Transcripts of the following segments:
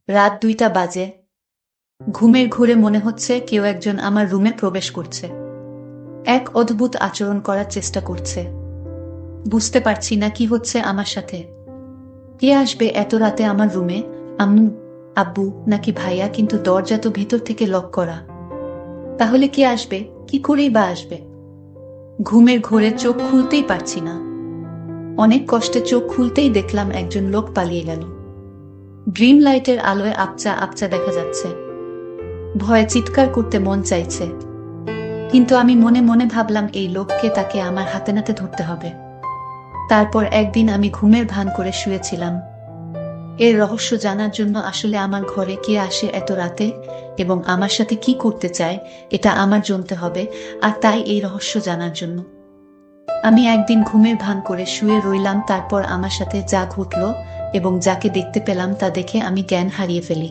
রাত 2টা বাজে। ঘুমের ঘোরে মনে হচ্ছে কেউ একজন আমার রুমে প্রবেশ করছে। এক অদ্ভুত আচরণ করার চেষ্টা করছে। বুঝতে পারছি না কি হচ্ছে আমার সাথে। কে আসবে এত রাতে আমার রুমে? আম্মু, আব্বু নাকি ভাইয়া? কিন্তু দরজা তো ভেতর থেকে লক করা। তাহলে কে আসবে? কি করেই বা আসবে? ঘুমের ঘোরে চোখ খুলতেই পারছি না। অনেক কষ্টে চোখ খুলতেই দেখলাম একজন লোক পালিয়ে গেল। ড্রিম লাইটের আলোয় আপচা আপচা দেখা যাচ্ছে। ভয়ে চিৎকার করতে মন চাইছে, কিন্তু আমি মনে মনে ভাবলাম এই লোককে, তাকে আমার হাতে নাতে ধরতে হবে। তারপর একদিন আমি ঘুমের ভান করে শুয়েছিলাম। এর রহস্য জানার জন্য আসলে আমার ঘরে কে আসে এত রাতে এবং আমার সাথে কি করতে চায়, এটা আমার জানতে হবে। আর তাই এই রহস্য জানার জন্য আমি একদিন ঘুমের ভান করে শুয়ে রইলাম। তারপর আমার সাথে যা ঘটল এবং যাকে দেখতে পেলাম তা দেখে আমি জ্ঞান হারিয়ে ফেলি।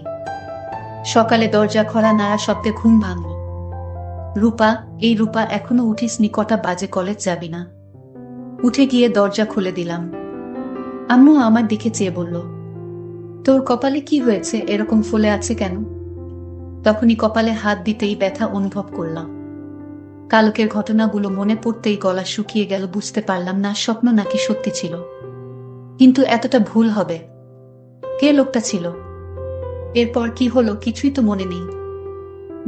সকালে দরজা খোলা নাড়া শব্দে ঘুম ভাঙল। রূপা, এই রূপা, এখনো উঠিসনি? কটা বাজে? কলেজ যাবি না? উঠে গিয়ে দরজা খুলে দিলাম। আম্মু আমার দিকে চেয়ে বলল, তোর কপালে কি হয়েছে? এরকম ফুলে আছে কেন? তখনই কপালে হাত দিতেই ব্যথা অনুভব করলাম। কালকের ঘটনাগুলো মনে পড়তেই গলা শুকিয়ে গেল। বুঝতে পারলাম না স্বপ্ন নাকি সত্যি ছিল। কিন্তু এতটা ভুল হবে? কে লোকটা ছিল? এরপর কি হলো কিছুই তো মনে নেই।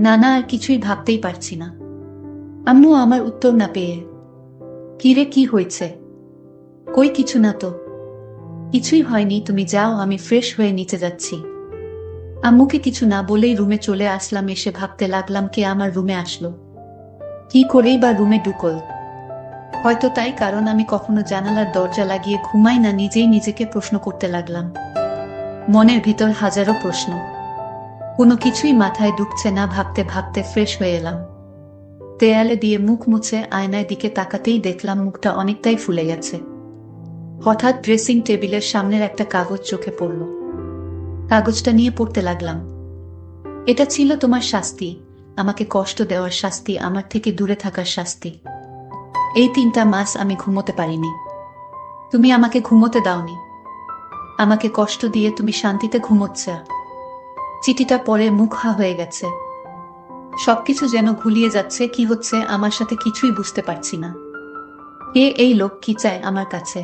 না না, আর কিছুই ভাবতেই পারছি না। আম্মু আমার উত্তর না পেয়ে, কি রে, কি হয়েছে? কই কিছু না তো। কিছুই হয়নি, তুমি যাও, আমি ফ্রেশ হয়ে নিচে যাচ্ছি। আম্মুকে কিছু না বলেই রুমে চলে আসলাম। এসে ভাবতে লাগলাম কে আমার রুমে আসলো, কি করেই বা রুমে ঢুকল। হয়তো তাই, কারণ আমি কখনো জানালার দরজা লাগিয়ে ঘুমাই না। নিজেই নিজেকে প্রশ্ন করতে লাগলাম। মনের ভিতর হাজারো প্রশ্ন, কোনো কিছুই মাথায় ঢুকছে না। ভাবতে ভাবতে ফ্রেশ হয়ে এলাম। দেয়ালে দিয়ে মুখ মুছে আয়নায় দিকে তাকাতেই দেখলাম মুখটা অনেকটাই ফুলে গেছে। হঠাৎ ড্রেসিং টেবিলের সামনের একটা কাগজ চোখে পড়ল। কাগজটা নিয়ে পড়তে লাগলাম। এটা ছিল তোমার শাস্তি, আমাকে কষ্ট দেওয়ার শাস্তি, আমার থেকে দূরে থাকার শাস্তি। এই 3টা মাস আমি ঘুমোতে পারিনি। তুমি আমাকে ঘুমোতে দাওনি। আমাকে কষ্ট দিয়ে তুমি শান্তিতে ঘুমোচ্ছ। চিঠিটা পড়ে মুখ হা হয়ে গেছে। সবকিছু যেন ঘুলিয়ে যাচ্ছে। কি হচ্ছে আমার সাথে কিছুই বুঝতে পারছি না। কে এই লোক? কি চায় আমার কাছে?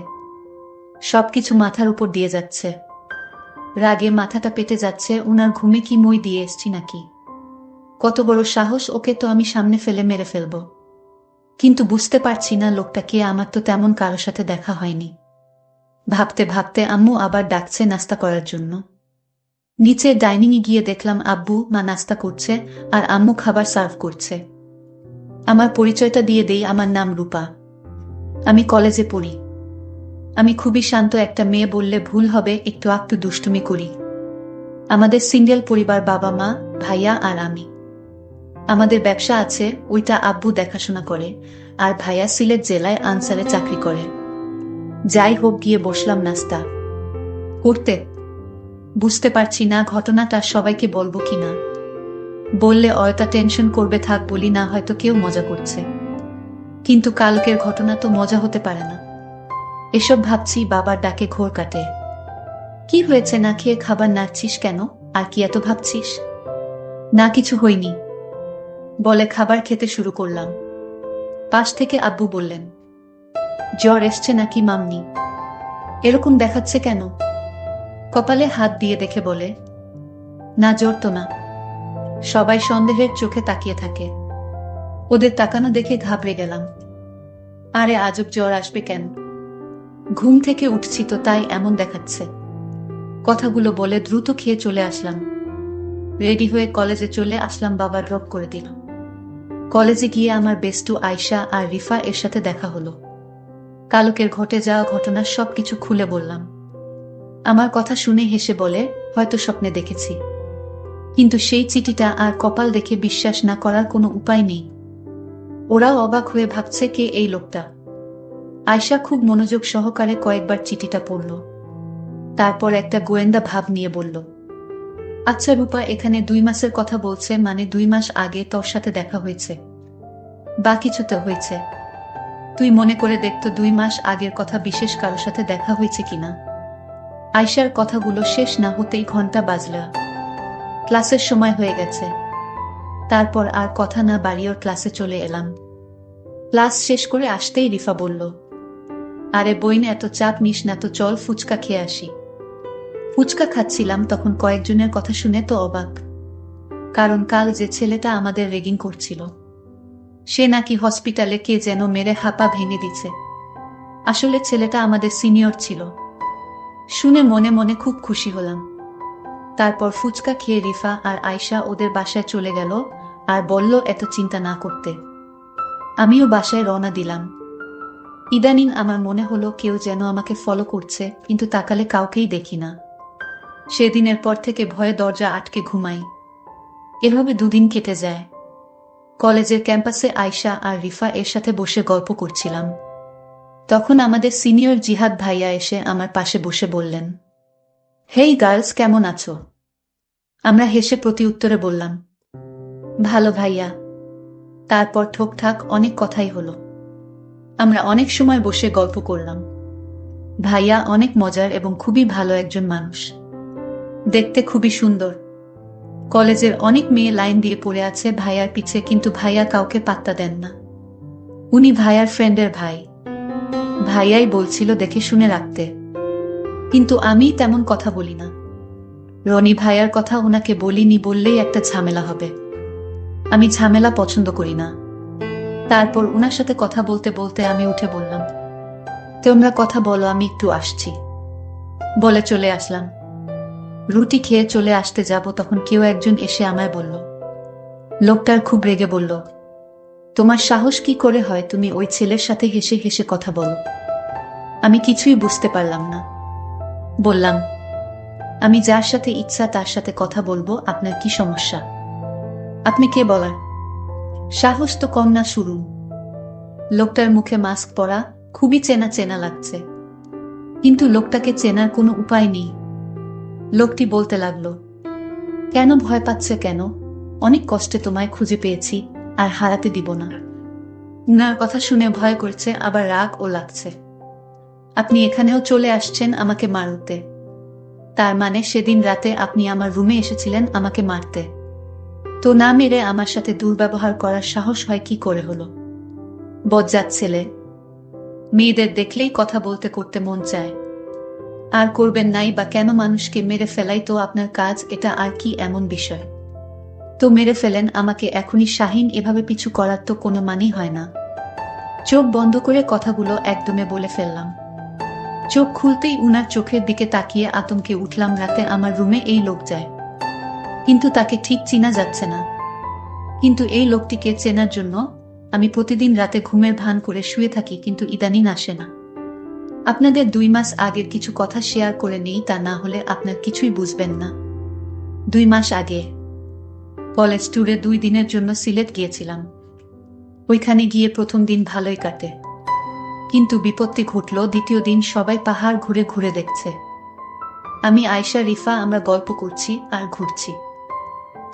সবকিছু মাথার উপর দিয়ে যাচ্ছে। রাগে মাথাটা পেটে যাচ্ছে। উনার ঘুমে কি মই দিয়ে এসছি নাকি? কত বড় সাহস! ওকে তো আমি সামনে ফেলে মেরে ফেলবো। কিন্তু বুঝতে পারছি না লোকটা কে। আমার তো তেমন কারো সাথে দেখা হয়নি। ভাবতে ভাবতে আম্মু আবার ডাকছে নাস্তা করার জন্য। নিচে ডাইনিংয়ে গিয়ে দেখলাম আব্বু মা নাস্তা করছে আর আম্মু খাবার সার্ভ করছে। আমার পরিচয়টা দিয়ে দেই, আমার নাম রূপা। আমি কলেজে পড়ি। আমি খুবই শান্ত একটা মেয়ে বললে ভুল হবে, একটু একটু দুষ্টুমি করি। আমাদের সিঙ্গেল পরিবার, বাবা মা, ভাইয়া আর আমি। আমাদের ব্যবসা আছে, ওইটা আব্বু দেখাশোনা করে, আর ভাইয়া সিলেট জেলায় আনসারে চাকরি করে। যাই হোক, গিয়ে বসলাম নাস্তা করতে। বুঝতে পারছি না ঘটনাটা সবাইকে বলবো কিনা। বললে অয়তা টেনশন করবে, থাক বলি না, হয়তো কেউ মজা করছে। কিন্তু কালকের ঘটনা তো মজা হতে পারে না। এসব ভাবছি, বাবার ডাকে ঘোর কাটে। কি হয়েছে? না খেয়ে খাবার নাড়ছিস কেন? আর কি এত ভাবছিস? না কিছু হয়নি বলে খাবার খেতে শুরু করলাম। পাশ থেকে আব্বু বললেন, জ্বর এসছে নাকি মাম্মি? এরকম দেখাচ্ছে কেন? কপালে হাত দিয়ে দেখে বলে, না জ্বর তো না। সবাই সন্দেহের চোখে তাকিয়ে থাকে। ওদের তাকানো দেখে ঘাবড়ে গেলাম। আরে আজব, জ্বর আসবে কেন? ঘুম থেকে উঠছি তো, তাই এমন দেখাচ্ছে। কথাগুলো বলে দ্রুত খেয়ে চলে আসলাম। রেডি হয়ে কলেজে চলে আসলাম। বাবা ড্রপ করে দিল। কলেজে গিয়ে আমার বেস্টু আয়শা আর রিফা এর সাথে দেখা হলো। কালকের ঘটে যাওয়া ঘটনার সবকিছু খুলে বললাম। আমার কথা শুনে হেসে বলে, হয়তো স্বপ্নে দেখেছি। কিন্তু সেই চিঠিটা আর কপাল দেখে বিশ্বাস না করার কোনো উপায় নেই। ওরাও অবাক হয়ে ভাবছে কে এই লোকটা। আয়শা খুব মনোযোগ সহকারে কয়েকবার চিঠিটা পড়ল। তারপর একটা গোয়েন্দা ভাব নিয়ে বলল, আচ্ছা রূপা, এখানে 2 মাসের কথা বলছে, মানে 2 মাস আগে তোর সাথে দেখা হয়েছে বা কিছুতে হয়েছে? তুই মনে করে দেখতো 2 মাস আগের কথা বিশেষ কারোর সাথে দেখা হয়েছে কিনা। আয়শার কথাগুলো শেষ না হতেই ঘন্টা বাজল। ক্লাসের সময় হয়ে গেছে। তারপর আর কথা না বাড়িয়ে ওর ক্লাসে চলে এলাম। ক্লাস শেষ করে আসতেই রিফা বলল, আরে বইন, এত চাপ নিস না তো, চল ফুচকা খেয়ে আসি। ফুচকা খাচ্ছিলাম তখন কয়েকজনের কথা শুনে তো অবাক। কারণ কাল যে ছেলেটা আমাদের রেগিং করছিল, সে নাকি হসপিটালে কে যেন মেরে হাপা ভেঙে দিছে। আসলে ছেলেটা আমাদের সিনিয়র ছিল। শুনে মনে মনে খুব খুশি হলাম। তারপর ফুচকা খেয়ে রিফা আর আয়শা ওদের বাসায় চলে গেল আর বলল এত চিন্তা না করতে। আমিও বাসায় রওনা দিলাম। ইদানিং আমার মনে হলো কেউ যেন আমাকে ফলো করছে, কিন্তু তাকালে কাউকেই দেখি না। সেদিনের পর থেকে ভয়ে দরজা আটকে ঘুমাই। এভাবে দুদিন কেটে যায়। কলেজের ক্যাম্পাসে আয়শা আর রিফা এর সাথে বসে গল্প করছিলাম। তখন আমাদের সিনিয়র জিহাদ ভাইয়া এসে আমার পাশে বসে বললেন, হেই গার্লস, কেমন আছো? আমরা হেসে প্রতি উত্তরে বললাম, ভালো ভাইয়া। তারপর ঠোকঠাক অনেক কথাই হলো। আমরা অনেক সময় বসে গল্প করলাম। ভাইয়া অনেক মজার এবং খুবই ভালো একজন মানুষ। দেখতে খুবই সুন্দর। কলেজের অনেক মেয়ে লাইন দিয়ে পড়ে আছে ভাইয়ার পিছে, কিন্তু ভাইয়া কাউকে পাত্তা দেন না। উনি ভাইয়ার ফ্রেন্ডের ভাই। ভাইয়াই বলছিল দেখে শুনে রাখতে, কিন্তু আমি তেমন কথা বলি না। রনি ভাইয়ার কথা ওনাকে বলিনি বললেই একটা ঝামেলা হবে। আমি ঝামেলা পছন্দ করি না। তারপর উনার সাথে কথা বলতে বলতে আমি উঠে বললাম, তোমরা কথা বলো, আমি একটু আসছি। বলে চলে আসলাম। রুটি খেয়ে চলে আসতে যাব, তখন কেউ একজন এসে আমায় বলল। লোকটার খুব রেগে বলল, তোমার সাহস কি করে হয় তুমি ওই ছেলের সাথে হেসে হেসে কথা বলো? আমি কিছুই বুঝতে পারলাম না। বললাম, আমি যার সাথে ইচ্ছা তার সাথে কথা বলবো, আপনার কি সমস্যা? আপনি কে বলার? সাহস তো কম না শুরু। লোকটার মুখে মাস্ক পরা, খুবই চেনা চেনা লাগছে, কিন্তু লোকটাকে চেনার কোনো উপায় নেই। লোকটি বলতে লাগলো, কেন ভয় পাচ্ছে কেন? অনেক কষ্টে তোমায় খুঁজে পেয়েছি, আর হারাতে দিব না। উনার কথা শুনে ভয় করছে, আবার রাগ ও লাগছে। আপনি এখানেও চলে আসছেন আমাকে মারতে। তার মানে সেদিন রাতে আপনি আমার রুমে এসেছিলেন আমাকে মারতে। তো না মেরে আমার সাথে দুর্ব্যবহার করার সাহস হয় কি করে হলো? বজ্জাত ছেলে। মেয়েদের দেখলেই কথা বলতে করতে মন চায়। আর করবেন নাই বা কেন? মানুষকে মেরে ফেলাই তো আপনার কাজ, এটা আর কি এমন বিষয়? তো মেরে ফেলেন আমাকে এখনই। শাহিন, এভাবে পিছু করার তো কোনো মানেই হয় না। চোখ বন্ধ করে কথাগুলো একদমে বলে ফেললাম। চোখ খুলতেই উনার চোখের দিকে তাকিয়ে আতঙ্কে উঠলাম। রাতে আমার রুমে এই লোক যায়, কিন্তু তাকে ঠিক চিনা যাচ্ছে না। কিন্তু এই লোকটিকে চেনার জন্য আমি প্রতিদিন রাতে ঘুমের ভান করে শুয়ে থাকি, কিন্তু ইদানিং আসে না। আপনাদের 2 মাস আগের কিছু কথা শেয়ার করে নেই, তা না হলে আপনার কিছুই বুঝবেন না। 2 মাস আগে কলেজ ট্যুরে 2 দিনের জন্য সিলেট গিয়েছিলাম। ওইখানে গিয়ে প্রথম দিন ভালোই কাটে, কিন্তু বিপত্তি ঘটল। দ্বিতীয় দিন সবাই পাহাড় ঘুরে ঘুরে দেখছে। আমি, আয়শা, রিফা আমরা গল্প করছি আর ঘুরছি।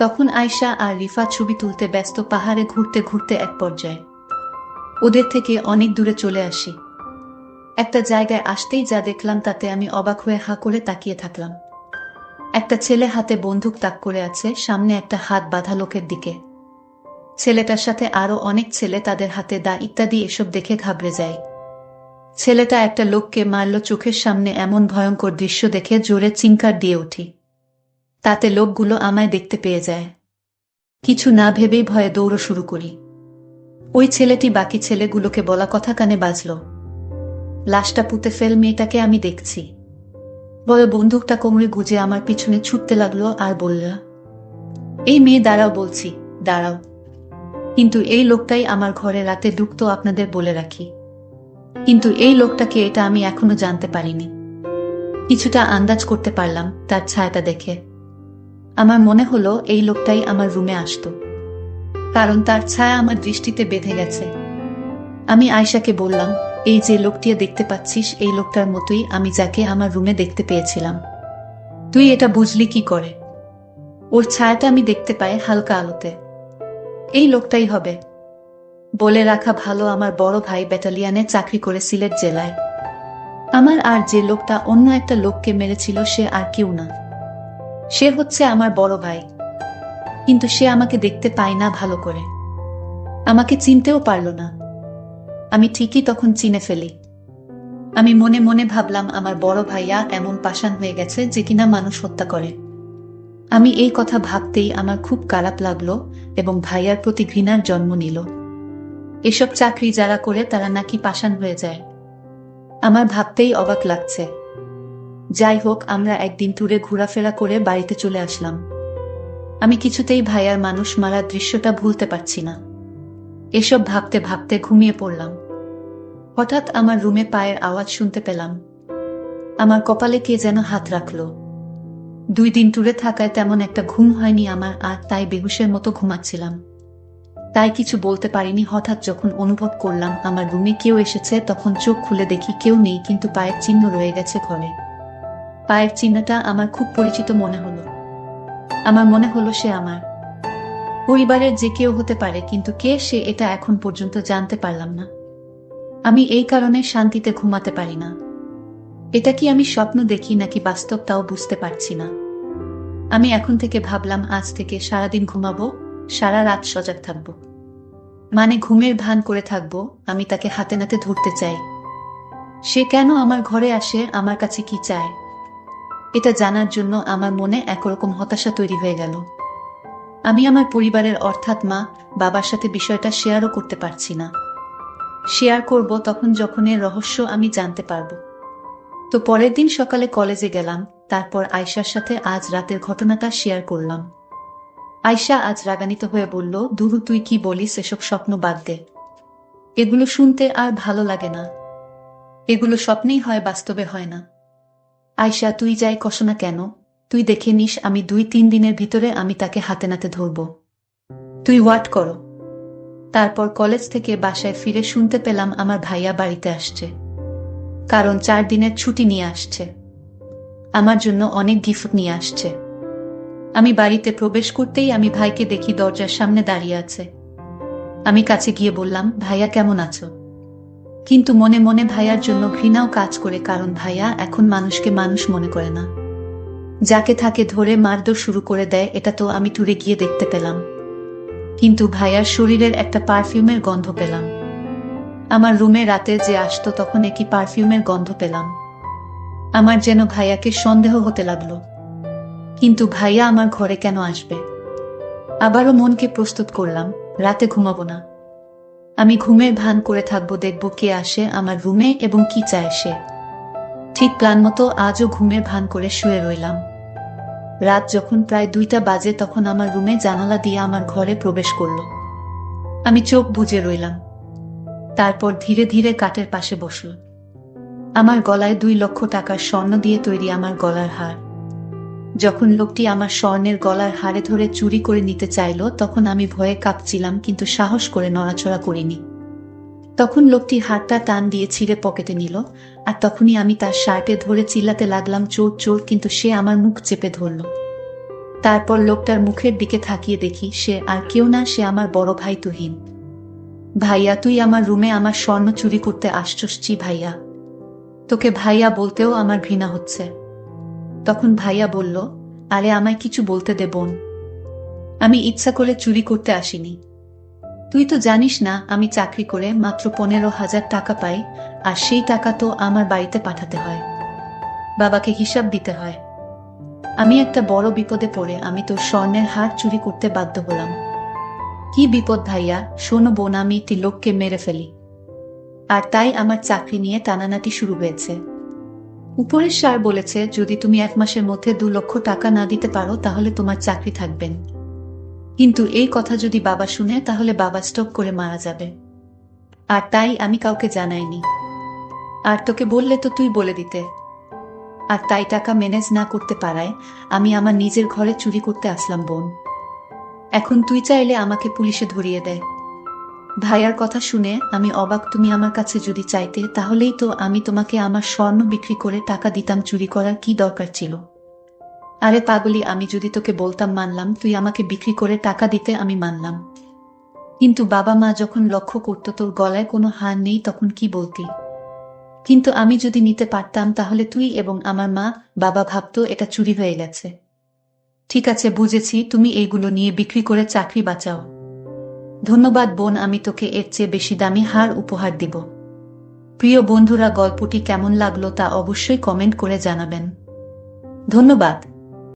তখন আয়শা আর রিফা ছবি তুলতে ব্যস্ত। পাহাড়ে ঘুরতে ঘুরতে এক পর্যায়ে ওদের থেকে অনেক দূরে চলে আসি। একটা জায়গায় আসতেই যা দেখলাম তাতে আমি অবাক হয়ে হাঁ করে তাকিয়ে থাকলাম। একটা ছেলে হাতে বন্দুক তাক করে আছে, সামনে একটা হাত বাঁধা লোকের দিকে। ছেলেটার সাথে আরো অনেক ছেলে, তাদের হাতে দা ইত্যাদি। এসব দেখে ঘাবড়ে যায়। ছেলেটা একটা লোককে মারল চোখের সামনে। এমন ভয়ঙ্কর দৃশ্য দেখে জোরে চিৎকার দিয়ে উঠি। তাতে লোকগুলো আমায় দেখতে পেয়ে যায়। কিছু না ভেবেই ভয়ে দৌড় শুরু করি। ওই ছেলেটি বাকি ছেলেগুলোকে বলা কথা কানে বাজল, লাশটা পুঁতে ফেল, মেয়েটাকে আমি দেখছি। বলে বন্দুকটা কোমরে গুজে আমার পিছনে ছুটতে লাগলো আর বলল, এই মেয়ে দাঁড়াও বলছি, দাঁড়াও। কিন্তু এই লোকটাই আমার ঘরে রাতে ঢুকতো, আপনাদের বলে রাখি। কিন্তু এই লোকটাকে, এটা আমি এখনো জানতে পারিনি। কিছুটা আন্দাজ করতে পারলাম তার ছায়াটা দেখে। আমার মনে হলো এই লোকটাই আমার রুমে আসতো, কারণ তার ছায়া আমার দৃষ্টিতে বেঁধে গেছে। আমি আয়শাকে বললাম, এই যে লোকটিকে দেখতে পাচ্ছিস, এই লোকটার মতোই আমি যাকে আমার রুমে দেখতে পেয়েছিলাম। তুই এটা বুঝলি কি করে? ওর ছায়াটা আমি দেখতে পাই হালকা আলোতে। এই লোকটাই হবে। বলে রাখা ভালো, আমার বড় ভাই ব্যাটালিয়নে চাকরি করে সিলেট জেলায়। আমার আর যে লোকটা অন্য একটা লোককে মেরেছিল সে আর কেউ না, সে হচ্ছে আমার বড় ভাই। কিন্তু সে আমাকে দেখতে পায় না ভালো করে, আমাকে চিনতেও পারল না। আমি ঠিকই তখন চিনে ফেলি। আমি মনে মনে ভাবলাম আমার বড় ভাইয়া এমন পাষাণ হয়ে গেছে যে কিনা মানুষ হত্যা করে। আমি এই কথা ভাবতেই আমার খুব খারাপ লাগলো এবং ভাইয়ার প্রতি ঘৃণার জন্ম নিল। এসব চাকরি যারা করে তারা নাকি পাষাণ হয়ে যায়, আমার ভাবতেই অবাক লাগছে। যাই হোক, আমরা একদিন ট্যুরে ঘোরাফেরা করে বাড়িতে চলে আসলাম। আমি কিছুতেই ভাইয়ার মানুষ মারার দৃশ্যটা ভুলতে পারছি না। এসব ভাবতে ভাবতে ঘুমিয়ে পড়লাম। হঠাৎ আমার রুমে পায়ের আওয়াজ শুনতে পেলাম। আমার কপালে কে যেন হাত রাখল। 2 দিন ট্যুরে থাকায় তেমন একটা ঘুম হয়নি আমার, আর তাই বেহুশের মতো ঘুমাচ্ছিলাম। তাই কিছু বলতে পারিনি। হঠাৎ যখন অনুভব করলাম আমার রুমে কেউ এসেছে, তখন চোখ খুলে দেখি কেউ নেই, কিন্তু পায়ের চিহ্ন রয়ে গেছে ঘরে। পায়ের চিহ্নটা আমার খুব পরিচিত মনে হলো। আমার মনে হলো সে আমার পরিবারের যে কেউ হতে পারে, কিন্তু কে সে এটা এখন পর্যন্ত জানতে পারলাম না। আমি এই কারণে শান্তিতে ঘুমাতে পারি না। এটা কি আমি স্বপ্ন দেখি নাকি বাস্তব তাও বুঝতে পারছি না। আমি এখন থেকে ভাবলাম আজ থেকে সারাদিন ঘুমাবো, সারা রাত সজাগ থাকবো। মানে ঘুমের ভান করে থাকবো আমি তাকে হাতে নাতে ধরতে চাই। সে কেন আমার ঘরে আসে, আমার কাছে কি চায়, এটা জানার জন্য আমার মনে একরকম হতাশা তৈরি হয়ে গেল। আমি আমার পরিবারের অর্থাৎ মা বাবার সাথে বিষয়টা শেয়ারও করতে পারছি না। শেয়ার করব তখন যখন এর রহস্য আমি জানতে পারবো। তো পরের দিন সকালে কলেজে গেলাম, তারপর আয়শার সাথে আজ রাতের ঘটনাটা শেয়ার করলাম। আয়শা আজ রাগান্বিত হয়ে বলল, দুরু তুই কি বলিস, এসব স্বপ্ন বাদ দে, এগুলো শুনতে আর ভালো লাগে না। এগুলো স্বপ্নেই হয়, বাস্তবে হয় না। আয়শা তুই যাই কস না কেন, তুই দেখে নিস আমি 2-3 দিনের ভিতরে আমি তাকে হাতে নাতে ধরব। তুই ওয়াট করো। তারপর কলেজ থেকে বাসায় ফিরে শুনতে পেলাম আমার ভাইয়া বাড়িতে আসছে, কারণ 4 দিনের ছুটি নিয়ে আসছে। আমার জন্য অনেক গিফট নিয়ে আসছে। আমি বাড়িতে প্রবেশ করতেই আমি ভাইকে দেখি দরজার সামনে দাঁড়িয়ে আছে। আমি কাছে গিয়ে বললাম, ভাইয়া কেমন আছো? কিন্তু মনে মনে ভাইয়ার জন্য ঘৃণাও কাজ করে, কারণ ভাইয়া এখন মানুষকে মানুষ মনে করে না। যাকে থাকে ধরে মারধর শুরু করে দেয়। এটা তো আমি ট্যুরে গিয়ে দেখতে পেলাম। কিন্তু ভাইয়ার শরীরের একটা পারফিউমের গন্ধ পেলাম। আমার রুমে রাতে যে আসতো তখন একই পারফিউমের গন্ধ পেলাম। আমার যেন ভাইয়াকে সন্দেহ হতে লাগলো। কিন্তু ভাইয়া আমার ঘরে কেন আসবে? আবারও মনকে প্রস্তুত করলাম, রাতে ঘুমাবো না। আমি ঘুমের ভান করে থাকবো, দেখব কে আসে আমার রুমে এবং কি চায় সে। ঠিক প্ল্যান মতো আজও ঘুমের ভান করে শুয়ে রইলাম। রাত যখন প্রায় 2টা বাজে তখন আমার রুমে জানালা দিয়ে আমার ঘরে প্রবেশ করলো। আমি চোখ বুজে রইলাম। তারপর ধীরে ধীরে কাঠের পাশে বসল। আমার গলায় 2 লক্ষ টাকার স্বর্ণ দিয়ে তৈরি আমার গলার হার। যখন লোকটি আমার স্বর্ণের গলার হারে ধরে চুরি করে নিতে চাইল তখন আমি ভয়ে কাঁপছিলাম, কিন্তু সাহস করে নড়াচড়া করিনি। তখন লোকটি হারটা টান দিয়ে ছিঁড়ে পকেটে নিল, আর তখনই আমি তার শার্টে ধরে চিল্লাতে লাগলাম, চোর চোর, কিন্তু সে আমার মুখ চেপে ধরল। তারপর লোকটার মুখের দিকে তাকিয়ে দেখি সে আর কেউ না, সে আমার বড় ভাই তুহিন। ভাইয়া তুই আমার রুমে আমার স্বর্ণ চুরি করতে আসছস? জি ভাইয়া। তোকে ভাইয়া বলতেও আমার ঘৃণা হচ্ছে। তখন ভাইয়া বলল, আরে আমায় কিছু বলতে দে বোন, আমি ইচ্ছা করে চুরি করতে আসিনি। তুই তো জানিস না আমি চাকরি করে মাত্র 15,000 টাকা পাই, আর সেই টাকা তো আমার বাড়িতে পাঠাতে হয়, বাবাকে হিসাব দিতে হয়। আমি একটা বড় বিপদে পড়ে আমি তোর স্বর্ণের হার চুরি করতে বাধ্য হলাম। কি বিপদ ভাইয়া? শোনো বোন, আমি তিলককে মেরে ফেলি, আর তাই আমার চাকরি নিয়ে টানানাটি শুরু হয়েছে। উপরের স্যার বলেছে যদি তুমি 1 মাসের মধ্যে 2 লক্ষ টাকা না দিতে পারো তাহলে তোমার চাকরি থাকবেন। কিন্তু এই কথা যদি বাবা শুনে তাহলে বাবা স্ট্রোক করে মারা যাবে, আর তাই আমি কাউকে জানাইনি। আর তোকে বললে তো তুই বলে দিতে। আর তাই টাকা ম্যানেজ না করতে পারায় আমি আমার নিজের ঘরে চুরি করতে আসলাম বোন। এখন তুই চাইলে আমাকে পুলিশে ধরিয়ে দেয়। ভাইয়ার কথা শুনে আমি অবাক। তুমি আমার কাছে যদি চাইতে তাহলেই তো আমি তোমাকে আমার স্বর্ণ বিক্রি করে টাকা দিতাম, চুরি করার কি দরকার ছিল? আরে পাগলি, আমি যদি তোকে বলতাম মানলাম, তুই আমাকে বিক্রি করে টাকা দিতে আমি মানলাম, কিন্তু বাবা মা যখন লক্ষ্য করতো তোর গলায় কোনো হার নেই তখন কি বলতি? কিন্তু আমি যদি নিতে পারতাম তাহলে তুই এবং আমার মা বাবা ভাবতো এটা চুরি হয়ে গেছে। ঠিক আছে, বুঝেছি, তুমি এইগুলো নিয়ে বিক্রি করে চাকরি বাঁচাও। ধন্যবাদ বোন, আমি তোকে এর চেয়ে বেশি দামি হার উপহার দিব। প্রিয় বন্ধুরা, গল্পটি কেমন লাগলো তা অবশ্যই কমেন্ট করে জানাবেন। ধন্যবাদ।